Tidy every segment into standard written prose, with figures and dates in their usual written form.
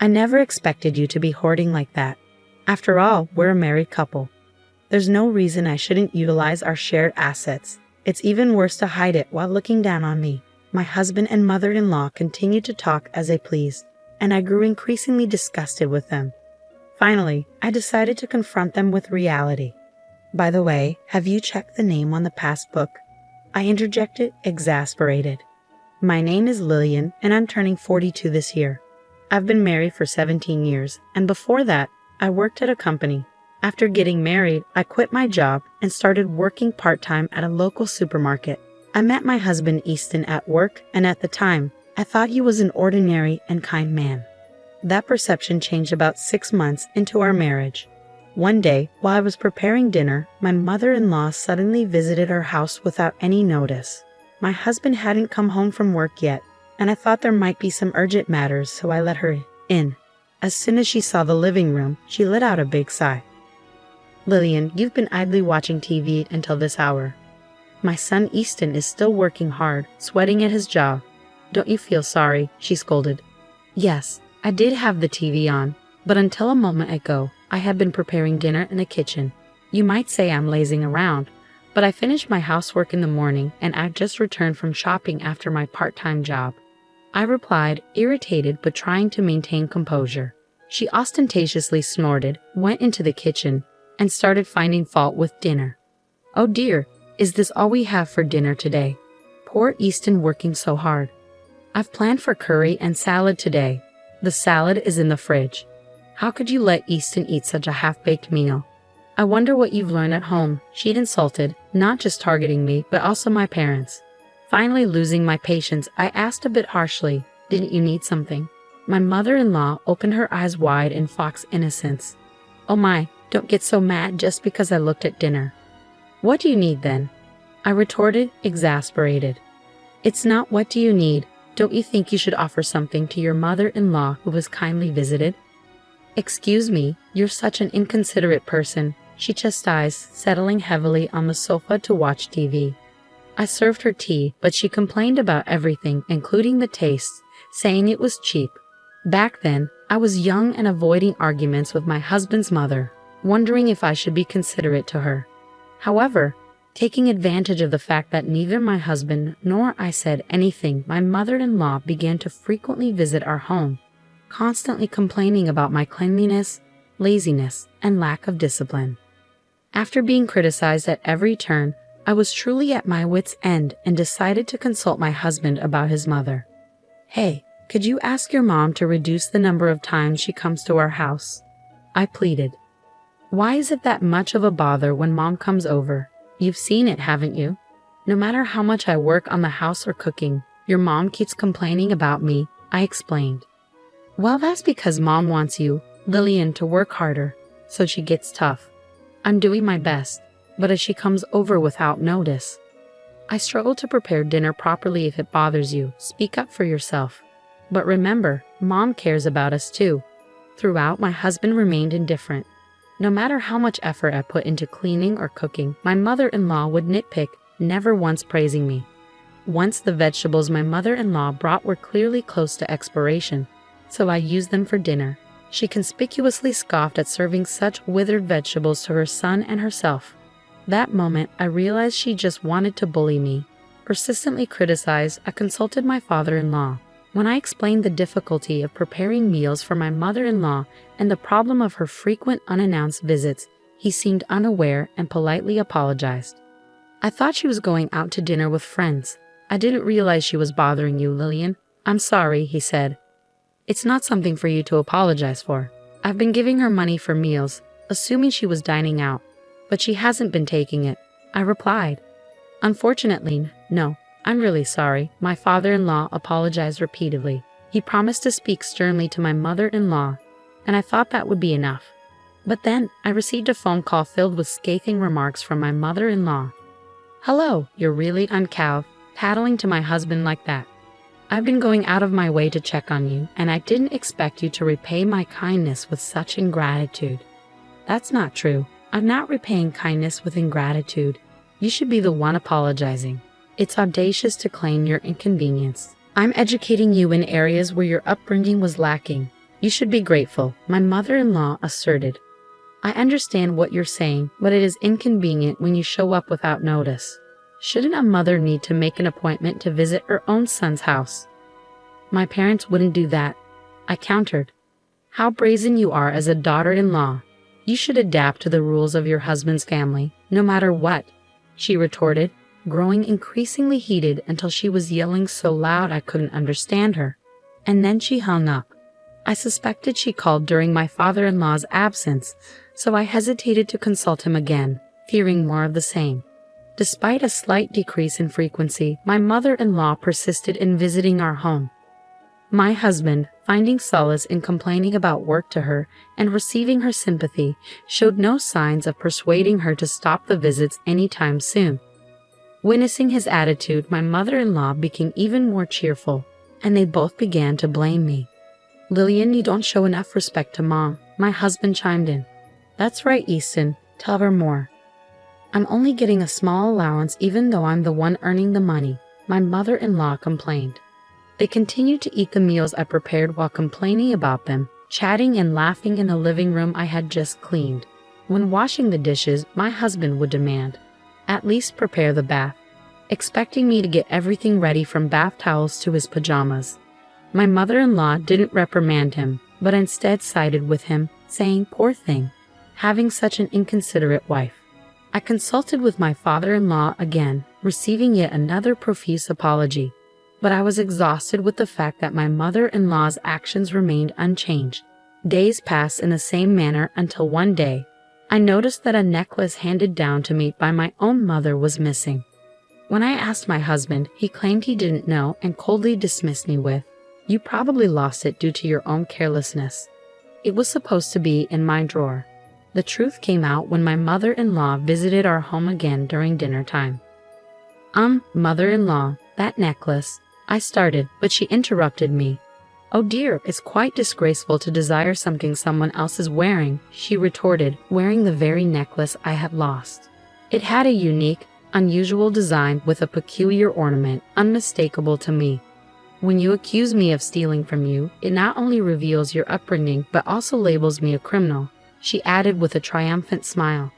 I never expected you to be hoarding like that. After all, we're a married couple. There's no reason I shouldn't utilize our shared assets. It's even worse to hide it while looking down on me. My husband and mother-in-law continued to talk as they pleased, and I grew increasingly disgusted with them. Finally, I decided to confront them with reality. By the way, have you checked the name on the passbook? I interjected, exasperated. My name is Lillian, and I'm turning 42 this year. I've been married for 17 years, and before that, I worked at a company. After getting married, I quit my job and started working part-time at a local supermarket. I met my husband Easton at work, and at the time, I thought he was an ordinary and kind man. That perception changed about 6 months into our marriage. One day, while I was preparing dinner, my mother-in-law suddenly visited our house without any notice. My husband hadn't come home from work yet, and I thought there might be some urgent matters, so I let her in. As soon as she saw the living room, she let out a big sigh. "Lillian, you've been idly watching TV until this hour. My son Easton is still working hard, sweating at his job. Don't you feel sorry?" she scolded. Yes, I did have the TV on, but until a moment ago, I had been preparing dinner in the kitchen. You might say I'm lazing around, but I finished my housework in the morning and I've just returned from shopping after my part-time job. I replied, irritated but trying to maintain composure. She ostentatiously snorted, went into the kitchen, and started finding fault with dinner. "Oh dear, is this all we have for dinner today? Poor Easton working so hard. I've planned for curry and salad today. The salad is in the fridge. How could you let Easton eat such a half-baked meal? I wonder what you've learned at home," she'd insulted, not just targeting me, but also my parents. Finally losing my patience, I asked a bit harshly, "Didn't you need something?" My mother-in-law opened her eyes wide in fox innocence. "Oh my, don't get so mad just because I looked at dinner. What do you need then?" I retorted, exasperated. "It's not what do you need. Don't you think you should offer something to your mother-in-law who was kindly visited?" "Excuse me, you're such an inconsiderate person," she chastised, settling heavily on the sofa to watch TV. I served her tea, but she complained about everything, including the taste, saying it was cheap. Back then, I was young and avoiding arguments with my husband's mother, wondering if I should be considerate to her. However, taking advantage of the fact that neither my husband nor I said anything, my mother-in-law began to frequently visit our home, constantly complaining about my cleanliness, laziness, and lack of discipline. After being criticized at every turn, I was truly at my wit's end and decided to consult my husband about his mother. "Hey, could you ask your mom to reduce the number of times she comes to our house?" I pleaded. "Why is it that much of a bother when mom comes over? You've seen it, haven't you? No matter how much I work on the house or cooking, your mom keeps complaining about me," I explained. "Well, that's because mom wants you, Lillian, to work harder, so she gets tough. I'm doing my best, but as she comes over without notice. I struggle to prepare dinner properly. If it bothers you, speak up for yourself. But remember, mom cares about us too." Throughout, my husband remained indifferent. No matter how much effort I put into cleaning or cooking, my mother-in-law would nitpick, never once praising me. Once the vegetables my mother-in-law brought were clearly close to expiration, so I used them for dinner. She conspicuously scoffed at serving such withered vegetables to her son and herself. That moment, I realized she just wanted to bully me. Persistently criticized, I consulted my father-in-law. When I explained the difficulty of preparing meals for my mother-in-law and the problem of her frequent unannounced visits, he seemed unaware and politely apologized. "I thought she was going out to dinner with friends. I didn't realize she was bothering you, Lillian. I'm sorry," he said. "It's not something for you to apologize for. I've been giving her money for meals, assuming she was dining out, but she hasn't been taking it," I replied. "Unfortunately, no. I'm really sorry." My father-in-law apologized repeatedly. He promised to speak sternly to my mother-in-law, and I thought that would be enough. But then I received a phone call filled with scathing remarks from my mother-in-law. "Hello, you're really uncouth, tattling to my husband like that. I've been going out of my way to check on you, and I didn't expect you to repay my kindness with such ingratitude." "That's not true. I'm not repaying kindness with ingratitude. You should be the one apologizing. It's audacious to claim your inconvenience. I'm educating you in areas where your upbringing was lacking. You should be grateful, my mother-in-law asserted. I understand what you're saying, but it is inconvenient when you show up without notice. Shouldn't a mother need to make an appointment to visit her own son's house? My parents wouldn't do that, I countered. How brazen you are as a daughter-in-law. You should adapt to the rules of your husband's family, no matter what, she retorted, growing increasingly heated until she was yelling so loud I couldn't understand her. And then she hung up. I suspected she called during my father-in-law's absence, so I hesitated to consult him again, fearing more of the same. Despite a slight decrease in frequency, my mother-in-law persisted in visiting our home. My husband, finding solace in complaining about work to her and receiving her sympathy, showed no signs of persuading her to stop the visits anytime soon. Witnessing his attitude, my mother-in-law became even more cheerful, and they both began to blame me. Lillian, you don't show enough respect to Mom, my husband chimed in. That's right, Easton, tell her more. I'm only getting a small allowance even though I'm the one earning the money, my mother-in-law complained. They continued to eat the meals I prepared while complaining about them, chatting and laughing in the living room I had just cleaned. When washing the dishes, my husband would demand, at least prepare the bath, expecting me to get everything ready from bath towels to his pajamas. My mother-in-law didn't reprimand him, but instead sided with him, saying, poor thing, having such an inconsiderate wife. I consulted with my father-in-law again, receiving yet another profuse apology. But I was exhausted with the fact that my mother-in-law's actions remained unchanged. Days passed in the same manner until one day, I noticed that a necklace handed down to me by my own mother was missing. When I asked my husband, he claimed he didn't know and coldly dismissed me with, "You probably lost it due to your own carelessness. It was supposed to be in my drawer." The truth came out when my mother-in-law visited our home again during dinner time. Mother-in-law, that necklace," I started, but she interrupted me. "Oh dear, it's quite disgraceful to desire something someone else is wearing," she retorted, wearing the very necklace I had lost. It had a unique, unusual design with a peculiar ornament, unmistakable to me. "When you accuse me of stealing from you, it not only reveals your upbringing but also labels me a criminal," she added with a triumphant smile.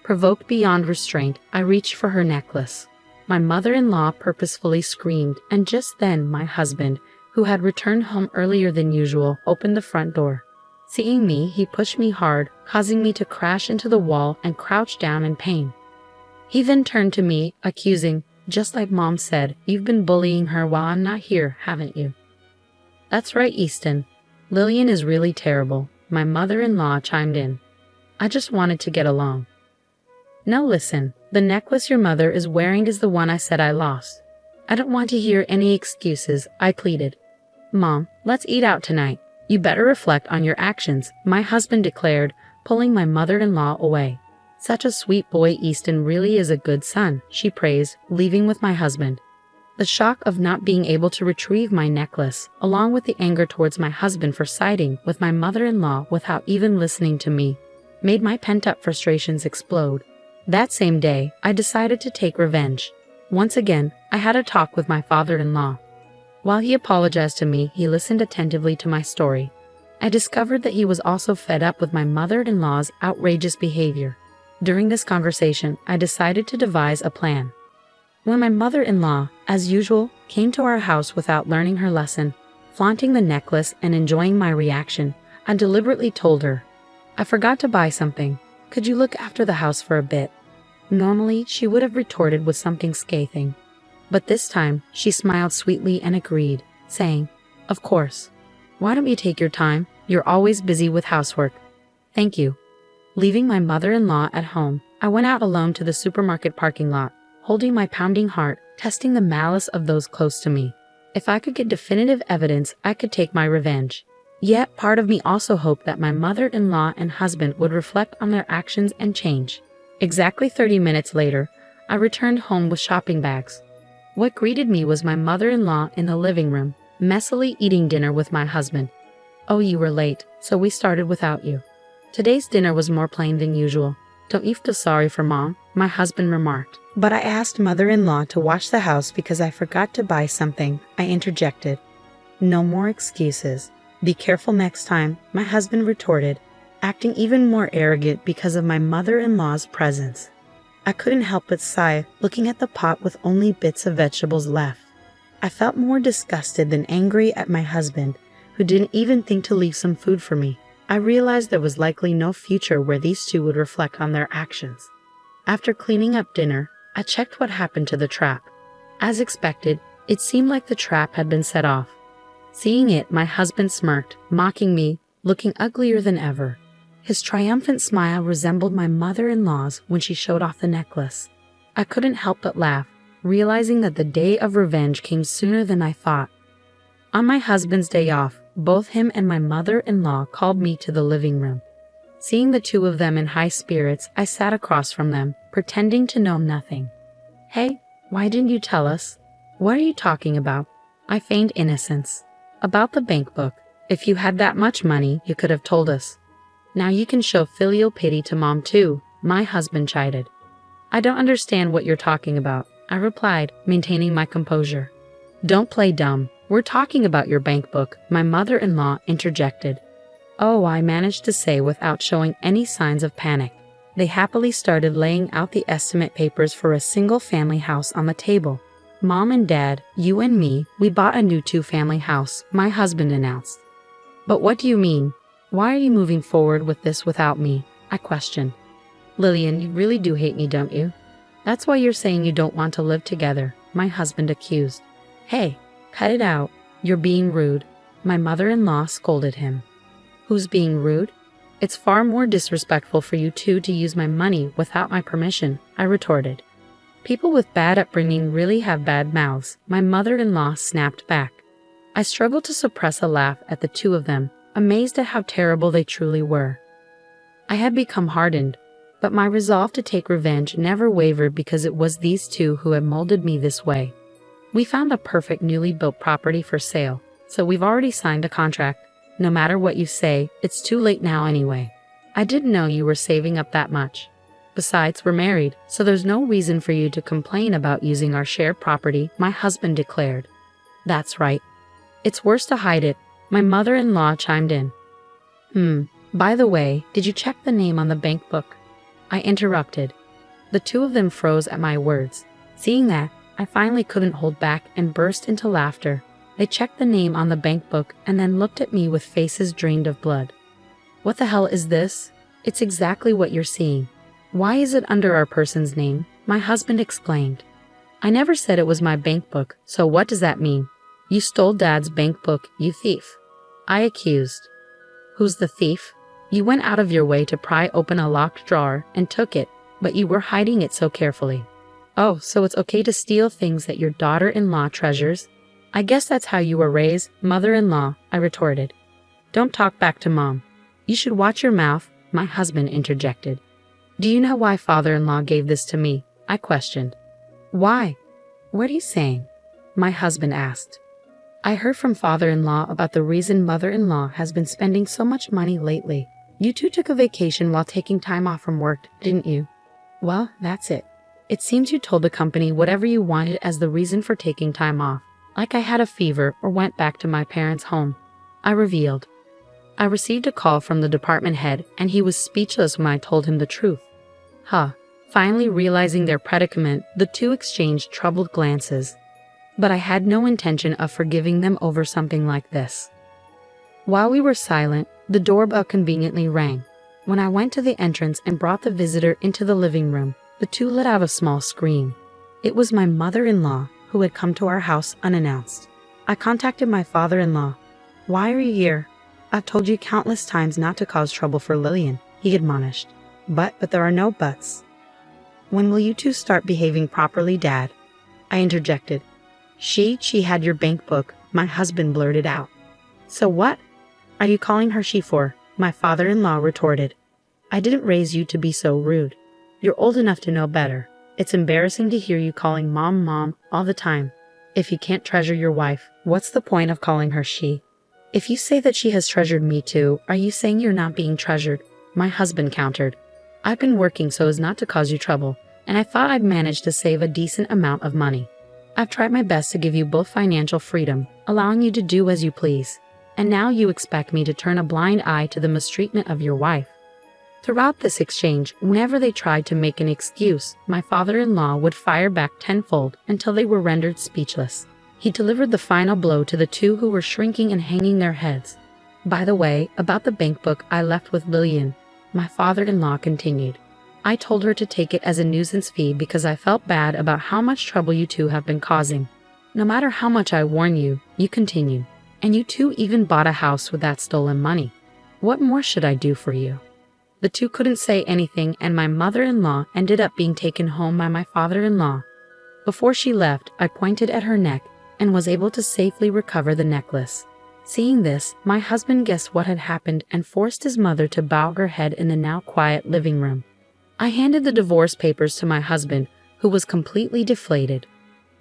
Provoked beyond restraint, I reached for her necklace. My mother-in-law purposefully screamed, and just then my husband, who had returned home earlier than usual, opened the front door. Seeing me, he pushed me hard, causing me to crash into the wall and crouch down in pain. He then turned to me, accusing, "Just like Mom said, you've been bullying her while I'm not here, haven't you?" "That's right, Easton. Lillian is really terrible," my mother-in-law chimed in. "I just wanted to get along." "Now listen, the necklace your mother is wearing is the one I said I lost. I don't want to hear any excuses," I pleaded. "Mom, let's eat out tonight. You better reflect on your actions," my husband declared, pulling my mother-in-law away. "Such a sweet boy, Easton really is a good son," she praised, leaving with my husband. The shock of not being able to retrieve my necklace, along with the anger towards my husband for siding with my mother-in-law without even listening to me, made my pent-up frustrations explode. That same day, I decided to take revenge. Once again, I had a talk with my father-in-law. While he apologized to me, he listened attentively to my story. I discovered that he was also fed up with my mother-in-law's outrageous behavior. During this conversation, I decided to devise a plan. When my mother-in-law, as usual, came to our house without learning her lesson, flaunting the necklace and enjoying my reaction, I deliberately told her, "I forgot to buy something. Could you look after the house for a bit?" Normally, she would have retorted with something scathing. But this time, she smiled sweetly and agreed, saying, "Of course. Why don't you take your time? You're always busy with housework." "Thank you." Leaving my mother-in-law at home, I went out alone to the supermarket parking lot, holding my pounding heart, testing the malice of those close to me. If I could get definitive evidence, I could take my revenge. Yet part of me also hoped that my mother-in-law and husband would reflect on their actions and change. Exactly 30 minutes later, I returned home with shopping bags. What greeted me was my mother-in-law in the living room, messily eating dinner with my husband. "Oh, you were late, so we started without you. Today's dinner was more plain than usual. Don't you feel sorry for Mom?" my husband remarked. "But I asked mother-in-law to wash the house because I forgot to buy something," I interjected. "No more excuses. Be careful next time, my husband retorted, acting even more arrogant because of my mother-in-law's presence. I couldn't help but sigh, looking at the pot with only bits of vegetables left. I felt more disgusted than angry at my husband, who didn't even think to leave some food for me. I realized there was likely no future where these two would reflect on their actions. After cleaning up dinner, I checked what happened to the trap. As expected, it seemed like the trap had been set off. Seeing it, my husband smirked, mocking me, looking uglier than ever. His triumphant smile resembled my mother-in-law's when she showed off the necklace. I couldn't help but laugh, realizing that the day of revenge came sooner than I thought. On my husband's day off, both him and my mother-in-law called me to the living room. Seeing the two of them in high spirits, I sat across from them, pretending to know nothing. "Hey, why didn't you tell us? What are you talking about?" I feigned innocence. "About the bank book. If you had that much money, you could have told us. Now you can show filial pity to Mom too," my husband chided. "I don't understand what you're talking about," I replied, maintaining my composure. "Don't play dumb. We're talking about your bank book," my mother-in-law interjected. "Oh," I managed to say without showing any signs of panic. They happily started laying out the estimate papers for a single-family house on the table. "Mom and Dad, you and me, we bought a new 2-family house," my husband announced. "But what do you mean? Why are you moving forward with this without me?" I questioned. "Lillian, you really do hate me, don't you? That's why you're saying you don't want to live together," my husband accused. "Hey, cut it out. You're being rude," my mother-in-law scolded him. "Who's being rude? It's far more disrespectful for you two to use my money without my permission," I retorted. "People with bad upbringing really have bad mouths," my mother-in-law snapped back. I struggled to suppress a laugh at the two of them, amazed at how terrible they truly were. I had become hardened, but my resolve to take revenge never wavered because it was these two who had molded me this way. We found a perfect newly built property for sale, so we've already signed a contract. No matter what you say, it's too late now anyway. I didn't know you were saving up that much. Besides, we're married, so there's no reason for you to complain about using our shared property, my husband declared. "That's right. It's worse to hide it," my mother-in-law chimed in. By the way, did you check the name on the bank book?" I interrupted. The two of them froze at my words. Seeing that, I finally couldn't hold back and burst into laughter. They checked the name on the bank book and then looked at me with faces drained of blood. "What the hell is this?" "It's exactly what you're seeing. Why is it under our person's name?" my husband explained. "I never said it was my bank book, so what does that mean?" "You stole Dad's bank book, you thief," I accused. "Who's the thief?" "You went out of your way to pry open a locked drawer and took it, but you were hiding it so carefully." "Oh, so it's okay to steal things that your daughter-in-law treasures? I guess that's how you were raised, mother-in-law," I retorted. "Don't talk back to Mom. You should watch your mouth," my husband interjected. "Do you know why father-in-law gave this to me?" I questioned. "Why? What are you saying?" my husband asked. "I heard from father-in-law about the reason mother-in-law has been spending so much money lately. You two took a vacation while taking time off from work, didn't you?" "Well, that's it. It seems you told the company whatever you wanted as the reason for taking time off, like I had a fever or went back to my parents' home," I revealed. I received a call from the department head, and he was speechless when I told him the truth. Finally realizing their predicament, the two exchanged troubled glances. But I had no intention of forgiving them over something like this. While we were silent, the doorbell conveniently rang. When I went to the entrance and brought the visitor into the living room, the two let out a small scream. It was my mother-in-law, who had come to our house unannounced. I contacted my father-in-law. "Why are you here?" "I've told you countless times not to cause trouble for Lillian," he admonished. But there are no buts." "When will you two start behaving properly, Dad?" I interjected. She had your bank book," my husband blurted out. "So what are you calling her she for?" my father-in-law retorted. "I didn't raise you to be so rude. You're old enough to know better. It's embarrassing to hear you calling Mom, Mom all the time. If you can't treasure your wife, what's the point of calling her she?" "If you say that she has treasured me too, are you saying you're not being treasured?" my husband countered. "I've been working so as not to cause you trouble, and I thought I'd managed to save a decent amount of money. I've tried my best to give you both financial freedom, allowing you to do as you please. And now you expect me to turn a blind eye to the mistreatment of your wife. Throughout this exchange, whenever they tried to make an excuse, my father-in-law would fire back tenfold until they were rendered speechless. He delivered the final blow to the two who were shrinking and hanging their heads. By the way, about the bank book I left with Lillian, my father-in-law continued. I told her to take it as a nuisance fee because I felt bad about how much trouble you two have been causing. No matter how much I warn you, you continue. And you two even bought a house with that stolen money. What more should I do for you? The two couldn't say anything, and my mother-in-law ended up being taken home by my father-in-law. Before she left, I pointed at her neck and was able to safely recover the necklace. Seeing this, my husband guessed what had happened and forced his mother to bow her head in the now quiet living room. I handed the divorce papers to my husband, who was completely deflated.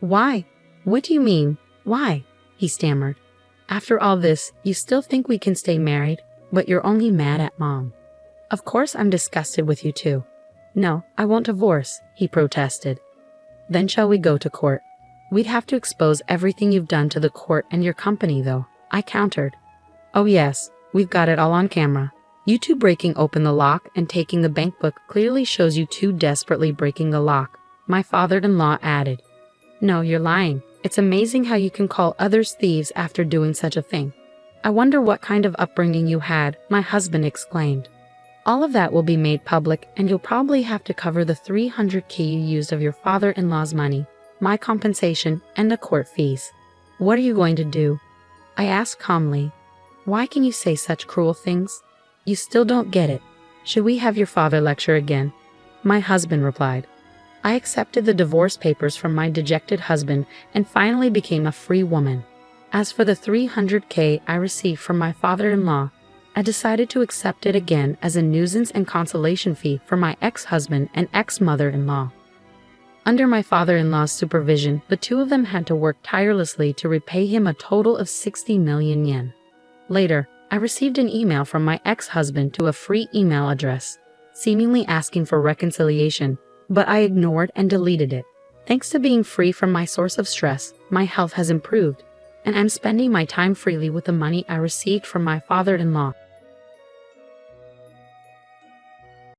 "Why? What do you mean, why?" he stammered. "After all this, you still think we can stay married, but you're only mad at Mom." "Of course I'm disgusted with you too." "No, I won't divorce," he protested. "Then shall we go to court?" "We'd have to expose everything you've done to the court and your company though," I countered. "Oh yes, we've got it all on camera. You two breaking open the lock and taking the bank book clearly shows you two desperately breaking the lock," my father-in-law added. "No, you're lying. It's amazing how you can call others thieves after doing such a thing. I wonder what kind of upbringing you had," my husband exclaimed. "All of that will be made public, and you'll probably have to cover the $300K you used of your father-in-law's money, my compensation, and the court fees." "What are you going to do?" I asked calmly. "Why can you say such cruel things? You still don't get it. Should we have your father lecture again?" My husband replied. I accepted the divorce papers from my dejected husband and finally became a free woman. As for the $300K I received from my father-in-law, I decided to accept it again as a nuisance and consolation fee for my ex-husband and ex-mother-in-law. Under my father-in-law's supervision, the two of them had to work tirelessly to repay him a total of 60 million yen. Later, I received an email from my ex-husband to a free email address, seemingly asking for reconciliation, but I ignored and deleted it. Thanks to being free from my source of stress, my health has improved, and I'm spending my time freely with the money I received from my father-in-law.